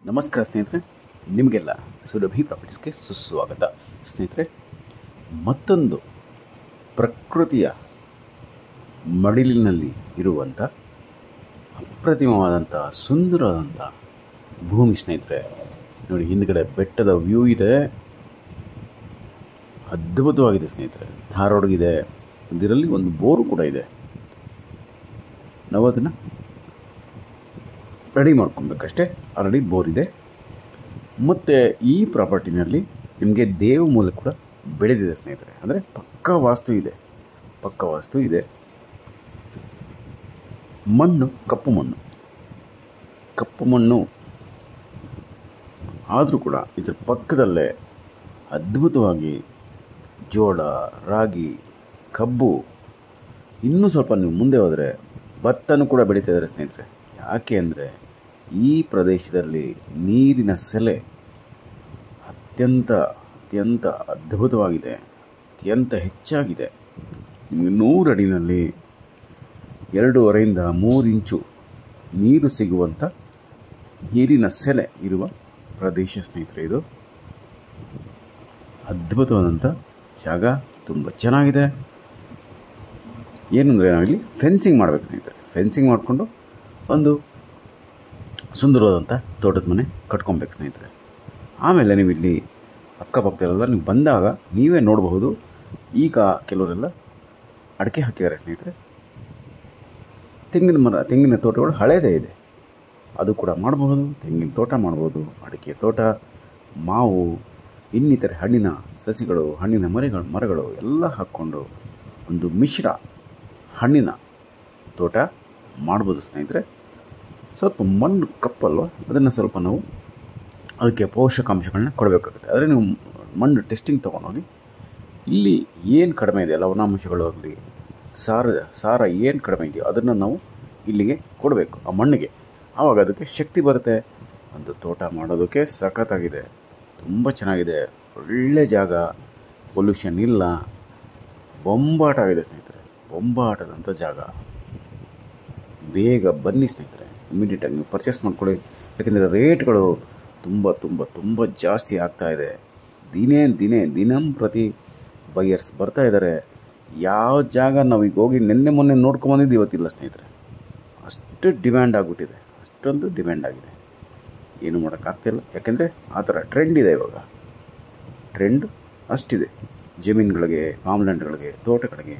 ನಮಸ್ಕಾರ ಸ್ನೇಹಿತರೆ, ನಿಮಗೆಲ್ಲ ಸುರಭಿ ಪ್ರಾಪರ್ಟೀಸ್ಗೆ ಸುಸ್ವಾಗತ. ಸ್ನೇಹಿತರೆ, ಮತ್ತೊಂದು ಪ್ರಕೃತಿಯ ಮಡಿಲಿನಲ್ಲಿ ಇರುವಂಥ ಅಪ್ರತಿಮವಾದಂಥ ಸುಂದರವಾದಂಥ ಭೂಮಿ ಸ್ನೇಹಿತರೆ. ನೋಡಿ, ಹಿಂದ್ಗಡೆ ಬೆಟ್ಟದ ವ್ಯೂ ಇದೆ, ಅದ್ಭುತವಾಗಿದೆ ಸ್ನೇಹಿತರೆ. ಧಾರವಾಡಗಿದೆ, ಇದರಲ್ಲಿ ಒಂದು ಬೋರು ಕೂಡ ಇದೆ. ನಾವು ಅದನ್ನು ರೆಡಿ ಮಾಡ್ಕೊಬೇಕಷ್ಟೇ. ಆಲ್ರೆಡಿ ಬೋರ್ ಇದೆ. ಮತ್ತು ಈ ಪ್ರಾಪರ್ಟಿನಲ್ಲಿ ನಿಮಗೆ ದೇವಮೂಲ ಕೂಡ ಬೆಳೆದಿದೆ ಸ್ನೇಹಿತರೆ. ಅಂದರೆ ಪಕ್ಕಾ ವಾಸ್ತು ಇದೆ. ಮಣ್ಣು ಕಪ್ಪು ಮಣ್ಣು ಆದರೂ ಕೂಡ ಇದ್ರ ಪಕ್ಕದಲ್ಲೇ ಅದ್ಭುತವಾಗಿ ಜೋಳ, ರಾಗಿ, ಕಬ್ಬು, ಇನ್ನೂ ಸ್ವಲ್ಪ ನೀವು ಮುಂದೆ ಹೋದರೆ ಭತ್ತನೂ ಕೂಡ ಬೆಳೀತಾ ಇದ್ದಾರೆ ಸ್ನೇಹಿತರೆ. ಯಾಕೆ ಅಂದರೆ ಈ ಪ್ರದೇಶದಲ್ಲಿ ನೀರಿನ ಸೆಲೆ ಅತ್ಯಂತ ಅದ್ಭುತವಾಗಿದೆ, ಅತ್ಯಂತ ಹೆಚ್ಚಾಗಿದೆ. ನಿಮಗೆ 100 ಅಡಿನಲ್ಲಿ 2.5 ಇಂದ 3 ಇಂಚು ನೀರು ಸಿಗುವಂಥ ನೀರಿನ ಸೆಲೆ ಇರುವ ಪ್ರದೇಶ ಸ್ನೇಹಿತರೆ. ಇದು ಅದ್ಭುತವಾದಂಥ ಜಾಗ, ತುಂಬ ಚೆನ್ನಾಗಿದೆ. ಏನಂದರೆ ನಾವಿಲ್ಲಿ ಫೆನ್ಸಿಂಗ್ ಮಾಡಬೇಕು ಸ್ನೇಹಿತರೆ. ಫೆನ್ಸಿಂಗ್ ಮಾಡಿಕೊಂಡು ಒಂದು ಸುಂದರವಾದಂಥ ತೋಟದ ಮನೆ ಕಟ್ಕೊಬೇಕು ಸ್ನೇಹಿತರೆ. ಆಮೇಲೆ ನೀವು ಇಲ್ಲಿ ಅಕ್ಕಪಕ್ಕದಲ್ಲೆಲ್ಲ ನೀವು ಬಂದಾಗ ನೀವೇ ನೋಡಬಹುದು. ಈಗ ಕೆಲವರೆಲ್ಲ ಅಡಿಕೆ ಹಾಕಿದ್ದಾರೆ ಸ್ನೇಹಿತರೆ. ತೆಂಗಿನ ತೋಟಗಳು ಹಳೇದೇ ಇದೆ, ಅದು ಕೂಡ ಮಾಡಬಹುದು. ತೆಂಗಿನ ತೋಟ ಮಾಡ್ಬೋದು, ಅಡಿಕೆ ತೋಟ, ಮಾವು, ಇನ್ನಿತರೆ ಹಣ್ಣಿನ ಸಸಿಗಳು, ಹಣ್ಣಿನ ಮರಗಳು ಎಲ್ಲ ಹಾಕ್ಕೊಂಡು ಒಂದು ಮಿಶ್ರ ಹಣ್ಣಿನ ತೋಟ ಮಾಡ್ಬೋದು ಸ್ನೇಹಿತರೆ. ಸ್ವಲ್ಪ ಮಣ್ಣು ಕಪ್ಪಲ್ವ, ಅದನ್ನು ಸ್ವಲ್ಪ ನಾವು ಅದಕ್ಕೆ ಪೋಷಕಾಂಶಗಳನ್ನ ಕೊಡಬೇಕಾಗುತ್ತೆ. ಆದರೆ ನೀವು ಮಣ್ಣು ಟೆಸ್ಟಿಂಗ್ ತೊಗೊಂಡೋಗಿ ಇಲ್ಲಿ ಏನು ಕಡಿಮೆ ಇದೆ, ಲವಣಾಂಶಗಳು ಆಗಲಿ, ಸಾರ ಏನು ಕಡಿಮೆ ಇದೆಯೋ ಅದನ್ನು ನಾವು ಇಲ್ಲಿಗೆ ಕೊಡಬೇಕು, ಆ ಮಣ್ಣಿಗೆ. ಆವಾಗ ಅದಕ್ಕೆ ಶಕ್ತಿ ಬರುತ್ತೆ. ಒಂದು ತೋಟ ಮಾಡೋದಕ್ಕೆ ಸಖತ್ತಾಗಿದೆ, ತುಂಬ ಚೆನ್ನಾಗಿದೆ, ಒಳ್ಳೆ ಜಾಗ, ಪೊಲ್ಯೂಷನ್ ಇಲ್ಲ, ಬೊಂಬಾಟ ಆಗಿದೆ ಸ್ನೇಹಿತರೆ, ಬೊಂಬಾಟದಂಥ ಜಾಗ. ಬೇಗ ಬನ್ನಿ ಸ್ನೇಹಿತರೆ, ಇಮಿಡಿಯೇಟಾಗಿ ನೀವು ಪರ್ಚೇಸ್ ಮಾಡ್ಕೊಳ್ಳಿ. ಯಾಕೆಂದರೆ ರೇಟ್ಗಳು ತುಂಬ ಜಾಸ್ತಿ ಆಗ್ತಾಯಿದೆ. ದಿನಂಪ್ರತಿ ಬೈಯರ್ಸ್ ಬರ್ತಾ ಇದ್ದಾರೆ. ಯಾವ ಜಾಗ ನಾವು ಈಗ ಹೋಗಿ ಮೊನ್ನೆ ನೋಡ್ಕೊಂಬಂದಿದ್ದು ಇವತ್ತಿಲ್ಲ ಸ್ನೇಹಿತರೆ. ಅಷ್ಟು ಡಿಮ್ಯಾಂಡ್ ಆಗಿಬಿಟ್ಟಿದೆ, ಅಷ್ಟೊಂದು ಡಿಮ್ಯಾಂಡ್ ಆಗಿದೆ. ಏನು ಮಾಡೋಕ್ಕಾಗ್ತಿಲ್ಲ, ಯಾಕೆಂದರೆ ಆ ಥರ ಟ್ರೆಂಡ್ ಇದೆ. ಇವಾಗ ಟ್ರೆಂಡ್ ಅಷ್ಟಿದೆ. ಜಮೀನುಗಳಿಗೆ, ಫಾರ್ಮ್ಲ್ಯಾಂಡ್ಗಳಿಗೆ, ತೋಟಗಳಿಗೆ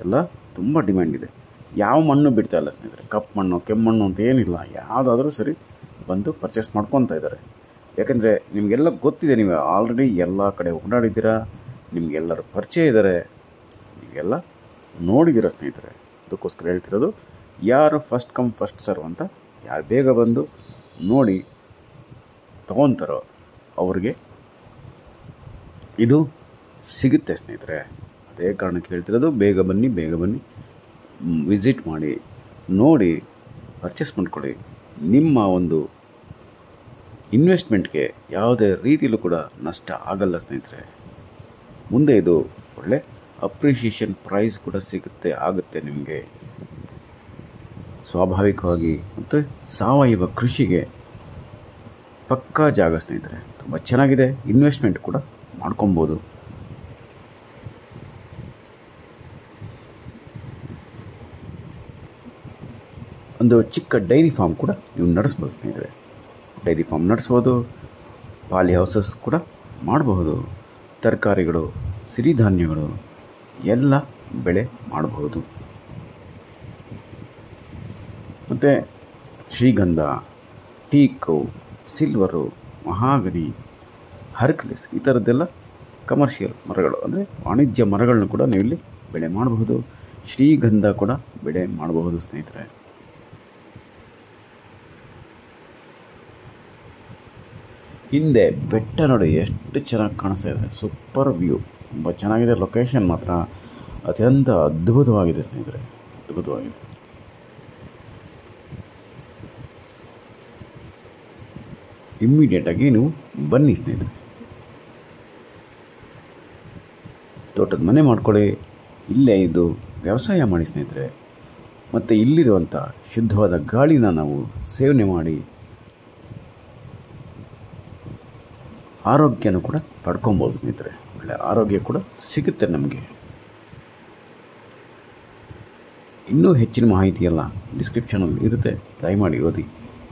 ಎಲ್ಲ ತುಂಬ ಡಿಮ್ಯಾಂಡ್ ಇದೆ. ಯಾವ ಮಣ್ಣು ಬಿಡ್ತಾ ಇಲ್ಲ ಸ್ನೇಹಿತರೆ. ಕಪ್ಪು ಮಣ್ಣು, ಕೆಮ್ಮಣ್ಣು ಅಂತ ಏನಿಲ್ಲ, ಯಾವುದಾದ್ರೂ ಸರಿ ಬಂದು ಪರ್ಚೇಸ್ ಮಾಡ್ಕೊತಾ ಇದ್ದಾರೆ. ಯಾಕೆಂದರೆ ನಿಮಗೆಲ್ಲ ಗೊತ್ತಿದೆ, ನೀವು ಆಲ್ರೆಡಿ ಎಲ್ಲ ಕಡೆ ಓಡಾಡಿದ್ದೀರಾ, ನಿಮಗೆಲ್ಲರೂ ಪರಿಚಯ ಇದ್ದಾರೆ, ನೀವೆಲ್ಲ ನೋಡಿದ್ದೀರ ಸ್ನೇಹಿತರೆ. ಅದಕ್ಕೋಸ್ಕರ ಹೇಳ್ತಿರೋದು, ಯಾರು ಫಸ್ಟ್ ಕಮ್ ಫಸ್ಟ್ ಸರ್ವ್ ಅಂತ, ಯಾರು ಬೇಗ ಬಂದು ನೋಡಿ ತೊಗೊತಾರೋ ಅವ್ರಿಗೆ ಇದು ಸಿಗುತ್ತೆ ಸ್ನೇಹಿತರೆ. ಅದೇ ಕಾರಣಕ್ಕೆ ಹೇಳ್ತಿರೋದು, ಬೇಗ ಬನ್ನಿ, ವಿಸಿಟ್ ಮಾಡಿ, ನೋಡಿ, ಪರ್ಚೇಸ್ ಮಾಡ್ಕೊಳ್ಳಿ. ನಿಮ್ಮ ಒಂದು ಇನ್ವೆಸ್ಟ್ಮೆಂಟ್ಗೆ ಯಾವುದೇ ರೀತಿಯಲ್ಲೂ ಕೂಡ ನಷ್ಟ ಆಗಲ್ಲ ಸ್ನೇಹಿತರೆ. ಮುಂದೆ ಇದು ಒಳ್ಳೆ ಅಪ್ರಿಷಿಯೇಷನ್ ಪ್ರೈಸ್ ಕೂಡ ಆಗುತ್ತೆ ನಿಮಗೆ. ಸ್ವಾಭಾವಿಕವಾಗಿ ಮತ್ತು ಸಾವಯವ ಕೃಷಿಗೆ ಪಕ್ಕಾ ಜಾಗ ಸ್ನೇಹಿತರೆ. ತುಂಬ ಚೆನ್ನಾಗಿದೆ, ಇನ್ವೆಸ್ಟ್ಮೆಂಟ್ ಕೂಡ ಮಾಡ್ಕೊಬೋದು. ಒಂದು ಚಿಕ್ಕ ಡೈರಿ ಫಾರ್ಮ್ ಕೂಡ ನೀವು ನಡೆಸ್ಬೋದು ಸ್ನೇಹಿತರೆ. ಡೈರಿ ಫಾರ್ಮ್ ನಡೆಸ್ಬೋದು, ಪಾಲಿ ಹೌಸಸ್ ಕೂಡ ಮಾಡಬಹುದು. ತರಕಾರಿಗಳು, ಸಿರಿಧಾನ್ಯಗಳು ಎಲ್ಲ ಬೆಳೆ ಮಾಡಬಹುದು. ಮತ್ತು ಶ್ರೀಗಂಧ, ಟೀಕು, ಸಿಲ್ವರು, ಮಹಾಗನಿ, ಹರ್ಕ್ಯುಲಿಸ್ ಈ ಥರದ್ದೆಲ್ಲ ಕಮರ್ಷಿಯಲ್ ಮರಗಳು, ಅಂದರೆ ವಾಣಿಜ್ಯ ಮರಗಳನ್ನ ಕೂಡ ನೀವು ಇಲ್ಲಿ ಬೆಳೆ ಮಾಡಬಹುದು. ಶ್ರೀಗಂಧ ಕೂಡ ಬೆಳೆ ಮಾಡಬಹುದು ಸ್ನೇಹಿತರೆ. ಹಿಂದೆ ಬೆಟ್ಟ ನೋಡಿ ಎಷ್ಟು ಚೆನ್ನಾಗಿ ಕಾಣಿಸ್ತಾ ಇದೆ. ಸೂಪರ್ ವ್ಯೂ, ತುಂಬ ಚೆನ್ನಾಗಿದೆ. ಲೊಕೇಶನ್ ಮಾತ್ರ ಅತ್ಯಂತ ಅದ್ಭುತವಾಗಿದೆ ಸ್ನೇಹಿತರೆ, ಅದ್ಭುತವಾಗಿದೆ. ಇಮ್ಮಿಡಿಯೇಟಾಗಿ ನೀವು ಬನ್ನಿ ಸ್ನೇಹಿತರೆ, ತೋಟದ ಮನೆ ಮಾಡ್ಕೊಳ್ಳಿ, ಇಲ್ಲೇ ಇದು ವ್ಯವಸಾಯ ಮಾಡಿ ಸ್ನೇಹಿತರೆ. ಮತ್ತು ಇಲ್ಲಿರುವಂಥ ಶುದ್ಧವಾದ ಗಾಳಿನ ನಾವು ಸೇವನೆ ಮಾಡಿ ಆರೋಗ್ಯನೂ ಕೂಡ ಪಡ್ಕೊಬೋದು ಸ್ನೇಹಿತರೆ. ಒಳ್ಳೆ ಆರೋಗ್ಯ ಕೂಡ ಸಿಗುತ್ತೆ ನಮಗೆ. ಇನ್ನೂ ಹೆಚ್ಚಿನ ಮಾಹಿತಿಯೆಲ್ಲ ಡಿಸ್ಕ್ರಿಪ್ಷನಲ್ಲಿ ಇರುತ್ತೆ, ದಯಮಾಡಿ ಓದಿ.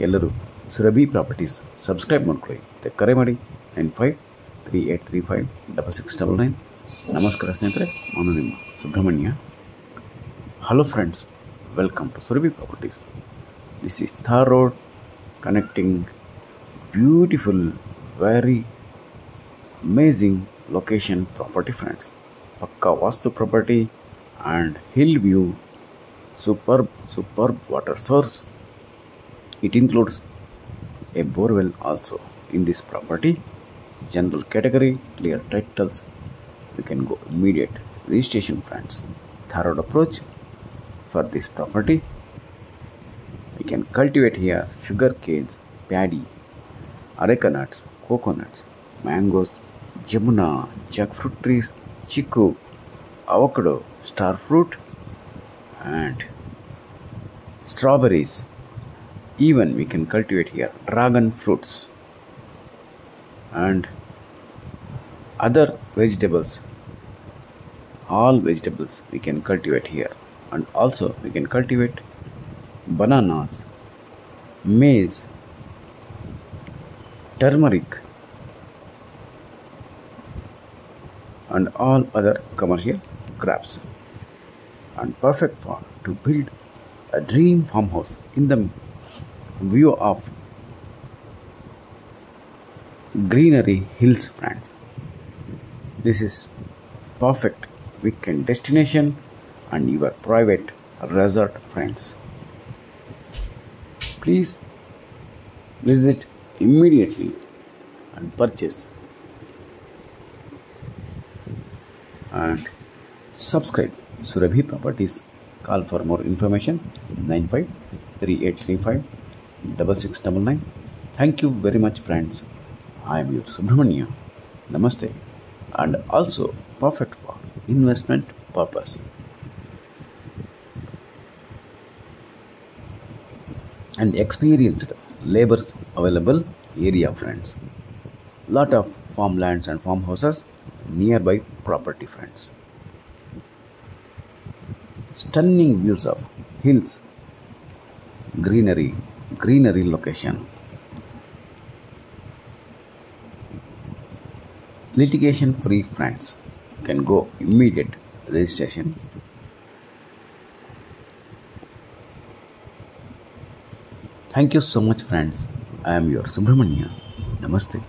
ಎಲ್ಲರೂ ಸುರಭಿ ಪ್ರಾಪರ್ಟೀಸ್ ಸಬ್ಸ್ಕ್ರೈಬ್ ಮಾಡ್ಕೊಳ್ಳಿ. ಮತ್ತು ಕರೆ ಮಾಡಿ 9538356699. ನಮಸ್ಕಾರ ಸ್ನೇಹಿತರೆ, ನಾನು ನಿಮ್ಮ Subrahmanya. Hello friends, welcome to Surabhi properties. This is ಥಾರ್ road connecting beautiful, very amazing location property friends. Pakka Vastu property and hill view, superb water source. It includes a borewell also in this property. General category, clear titles. We can go immediate registration friends. Thorough approach for this property. We can cultivate here sugar canes, paddy, areca nuts, coconuts, mangoes, jamuna, jackfruit trees, chiku, avocado, star fruit and strawberries. Even we can cultivate here dragon fruits and other vegetables. All vegetables we can cultivate here, and also we can cultivate bananas, maize, turmeric and all other commercial crops, and perfect for to build a dream farmhouse in the view of greenery hills friends. This is perfect weekend destination and your private resort friends. Please visit immediately and purchase and subscribe Surabhi Properties. Call for more information 9538356699. Thank you very much friends. I am your Subramania. Namaste. And also perfect for investment purpose. And experienced laborers available area friends. Lot of farmlands and farmhouses nearby property friends. Stunning views of hills, greenery location. Litigation free friends. Can go immediate registration. Thank you so much friends. I am your Subramania. Namaste.